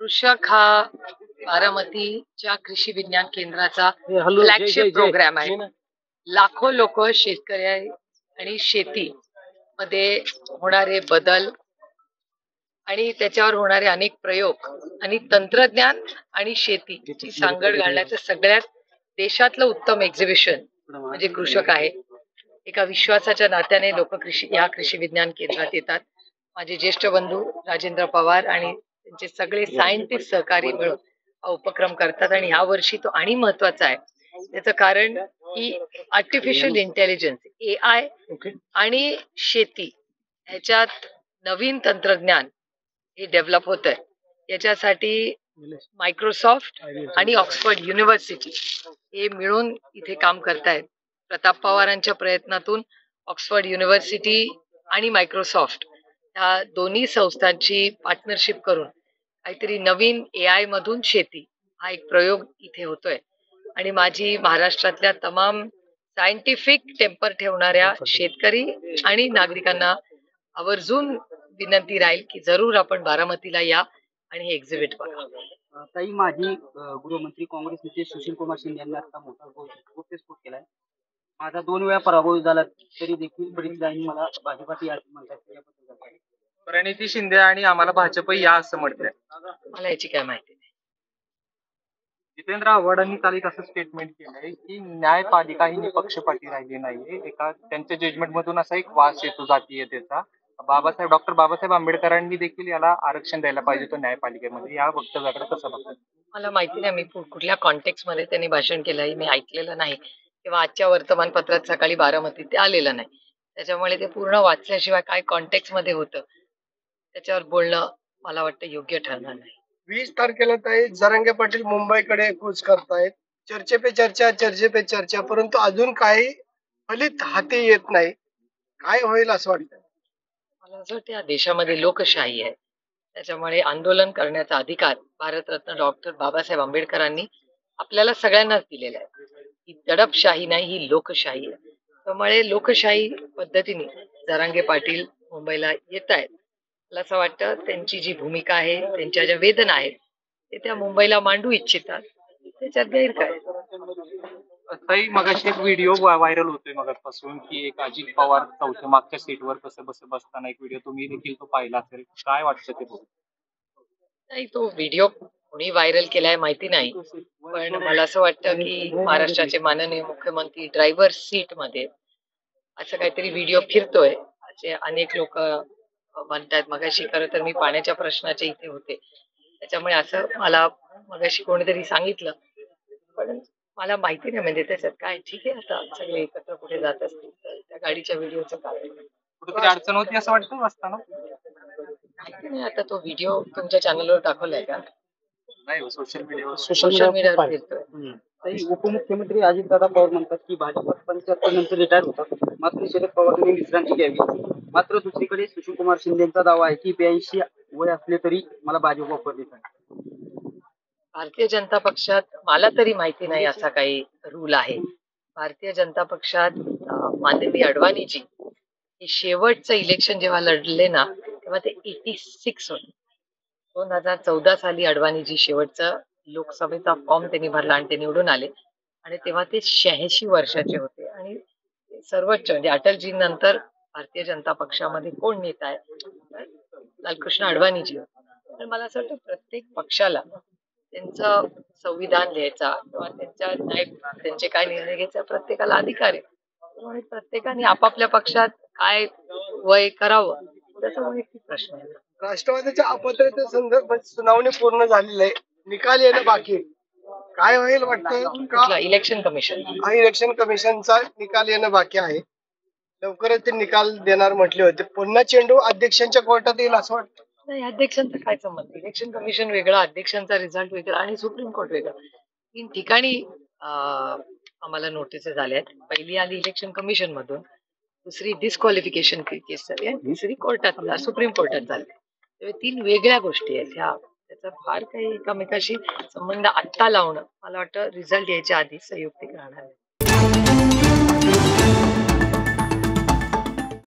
कृषक हा बारामतीच्या कृषी विज्ञान केंद्राचा फ्लॅगशिप प्रोग्राम आहे. लाखो लोक शेतकरी आणि शेती मध्ये होणारे बदल आणि त्याच्यावर होणारे अनेक प्रयोग आणि तंत्रज्ञान आणि शेतीची सांगड घालण्याचं सगळ्यात देशातलं उत्तम एक्झिबिशन म्हणजे कृषक आहे. एका विश्वासाच्या नात्याने लोक कृषी विज्ञान केंद्रात येतात. माझे ज्येष्ठ बंधू राजेंद्र पवार आणि त्यांचे सगळे सायंटिस्ट सहकारी मिळून हा उपक्रम करतात आणि ह्या वर्षी तो आणि महत्वाचा आहे. त्याचं कारण की आर्टिफिशियल इंटेलिजन्स AI आणि शेती ह्याच्यात नवीन तंत्रज्ञान हे डेव्हलप होत आहे. याच्यासाठी मायक्रोसॉफ्ट आणि ऑक्सफर्ड युनिव्हर्सिटी हे मिळून इथे काम करतायत. प्रताप पवारांच्या प्रयत्नातून ऑक्सफर्ड युनिव्हर्सिटी आणि मायक्रोसॉफ्ट या दोन्ही संस्थांची पार्टनरशिप करून काहीतरी नवीन AI मधून शेती हा एक प्रयोग इथे होतोय. आणि माझी महाराष्ट्रातल्या तमाम सायंटिफिक टेम्पर ठेवणाऱ्या शेतकरी आणि नागरिकांना आवर्जून विनंती राहील की जरूर आपण बारामतीला या आणि हे एक्झिबिट बघा. ताई, माजी गृहमंत्री काँग्रेस नेते सुशील कुमार शिंदे यांनी आता मोठा घोषस्फोट केलाय. माझा 2 वेळा पराभव झाला तरी देखील बरीच जणांनी मला भाजपात यायचं म्हणतात. प्रणिती शिंदे आणि आम्हाला भाजप या असं म्हटलंय. मला याची काय माहिती नाही. जितेंद्र आव्हाडांनी काल एक असं स्टेटमेंट केलंय की न्यायपालिका ही निपक्षपाती राहिली नाहीये. एका त्यांच्या जजमेंट मधून असा एक वास येतो जातीयतेचा. डॉक्टर बाबासाहेब आंबेडकरांनी देखील याला आरक्षण द्यायला पाहिजे तो न्यायपालिकेमध्ये. या वक्तव्याकडे कसं बघतात? मला माहिती नाही मी कुठल्या कॉन्टेक्स्ट मध्ये त्यांनी भाषण केलंय मी ऐकलेलं नाही किंवा आजच्या वर्तमानपत्रात सकाळी बारामतीत ते आलेलं नाही. त्याच्यामुळे ते पूर्ण वाचल्याशिवाय काय कॉन्टेक्स्ट मध्ये होतं त्याच्यावर बोलणं मला वाटतं योग्य ठरणार नाही. 20 तारखेला ताई जरांगे पाटील मुंबईकडे कूच करतायत. चर्चे पे चर्चा, परंतु अजून काही फलित हाती येत नाही. काय होईल असं वाटतं? मला असं वाटतं या देशामध्ये लोकशाही आहे. त्याच्यामुळे आंदोलन करण्याचा अधिकार भारतरत्न डॉक्टर बाबासाहेब आंबेडकरांनी आपल्याला सगळ्यांनाच दिलेला आहे. ही दडपशाही नाही, ही लोकशाही आहे. त्यामुळे लोकशाही पद्धतीने जरांगे पाटील मुंबईला येत आहेत. मला असं वाटतं त्यांची जी भूमिका आहे, त्यांच्या ज्या वेदना आहेत ते त्या मुंबईला मांडू इच्छितात. त्याच्यात गैर काय? ताई, मगाशी एक व्हिडिओ व्हायरल होतोय मगापासून की एक अजित पवार चौथ्या मागच्या सीटवर कसं बसताना एक व्हिडिओ तुम्ही देखील तो पाहिला असेल. काय वाटतं ते बघून? नाही, तो व्हिडिओ कोणी व्हायरल केलाय माहिती नाही, पण मला असं वाटतं की महाराष्ट्राचे माननीय मुख्यमंत्री ड्रायव्हर सीट मध्ये असं काहीतरी व्हिडिओ फिरतोय असे अनेक लोक म्हणतात. मगाशी खरं तर मी पाण्याच्या प्रश्नाचे इथे होते त्याच्यामुळे असं मला मगाशी कोणीतरी सांगितलं, पण मला माहिती नाही म्हणजे त्याच्यात काय. ठीक आहे, आता सगळे एकत्र कुठे जात असतील तर त्या गाडीच्या व्हिडिओचं काय कुठेतरी अडचण होती असं वाटतं असताना? माहिती नाही. आता तो व्हिडिओ तुमच्या चॅनलवर दाखवलाय का? नाही, सोशल मीडियावर फिरतोय. उपमुख्यमंत्री अजितदादा पवार म्हणतात की भाजपात 75 नंतर रिटायर होतात, मात्र शरद पवारांनी विश्रांती घ्यावी. मात्र दुसरीकडे सुशील कुमार शिंदेचा दावा आहे की 82 वय असले तरी मला भाजप ऑफर देतात. भारतीय जनता पक्षात मला तरी माहिती नाही असा काही रूल आहे. भारतीय जनता पक्षात माननीय अडवाणीजी हे शेवटचं इलेक्शन जेव्हा लढले ना तेव्हा ते 86 होते. 2014 साली अडवाणीजी शेवटचा लोकसभेचा फॉर्म त्यांनी भरला आणि ते निवडून आले आणि तेव्हा ते 86 वर्षाचे होते. आणि सर्वोच्च म्हणजे अटलजी नंतर भारतीय जनता पक्षामध्ये कोण नेता आहे? लालकृष्ण अडवाणीजी. तर मला असं वाटतं प्रत्येक पक्षाला त्यांचं संविधान लिहायचा किंवा त्यांचे काय निर्णय घ्यायचा प्रत्येकाला अधिकार आहे. त्यामुळे प्रत्येकाने आपापल्या पक्षात काय वय करावं त्याचा वैयक्तिक प्रश्न आहे. राष्ट्रवादीच्या अपात्रते संदर्भात सुनावणी पूर्ण झालेली आहे, निकाल येणं बाकी आहे. काय होईल वाटतं? इलेक्शन कमिशन इलेक्शन कमिशनचा निकाल येणं बाकी आहे. लवकरच ते निकाल देणार म्हटले होते. पुन्हा चेंडू अध्यक्षांच्या कोर्टात येईल असं वाटतं? नाही, अध्यक्षांचा काय संबंध? इलेक्शन कमिशन वेगळा, अध्यक्षांचा रिझल्ट वेगळा आणि सुप्रीम कोर्ट वेगळा. 3 ठिकाणी आम्हाला नोटीस झाले आहेत. पहिली आली इलेक्शन कमिशन मधून, दुसरी डिस्क्वालिफिकेशन केस झाली आणि तिसरी कोर्टात सुप्रीम कोर्टात झाली. 3 वेगळ्या गोष्टी आहेत ह्या. त्याचा फार काही एकमेकाशी संबंध आत्ता लावणं मला वाटतं रिझल्ट यायच्या आधी संयुक्तिक राहणार आहे.